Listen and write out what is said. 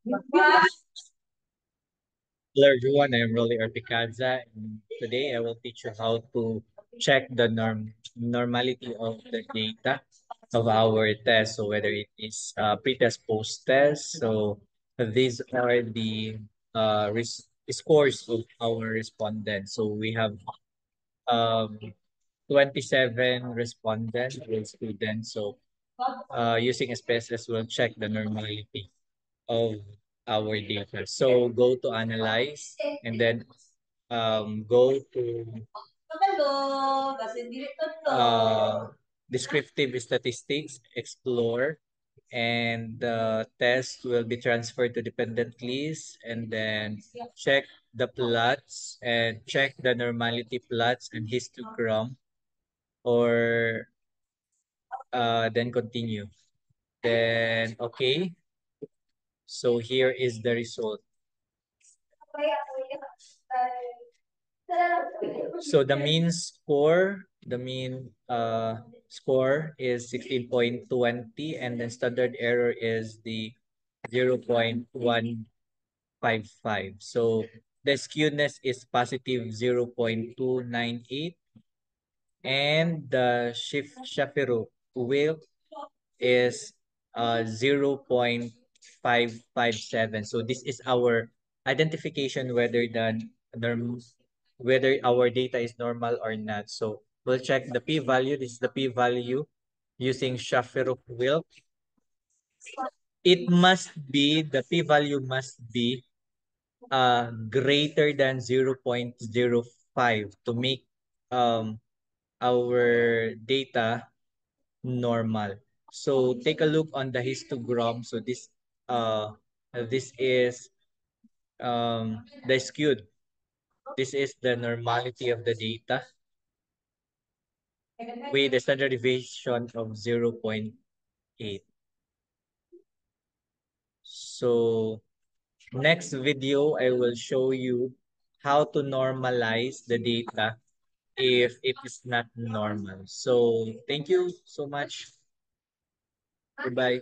Hello everyone, I'm Rolly Orticaza, and today I will teach you how to check the normality of the data of our test. So whether it is pre-test, post-test. So these are the scores of our respondents. So we have um, 27 respondents with students. So using SPSS will check the normality of our data. So go to analyze and then go to descriptive statistics, explore, and the test will be transferred to dependent list and then check the plots and check the normality plots and histogram or then continue. Then okay. So here is the result. So the mean score is 16.20 and then standard error is the 0.155. So the skewness is positive 0.298 and the Shapiro wheel is 0.557. So this is our identification whether our data is normal or not. So we'll check the p-value. This is the p-value using Shapiro wheel. The p-value must be greater than 0.05 to make our data normal. So take a look on the histogram. So this is the skewed. This is the normality of the data with a standard deviation of 0.8. So next video, I will show you how to normalize the data if it is not normal. So thank you so much. Goodbye.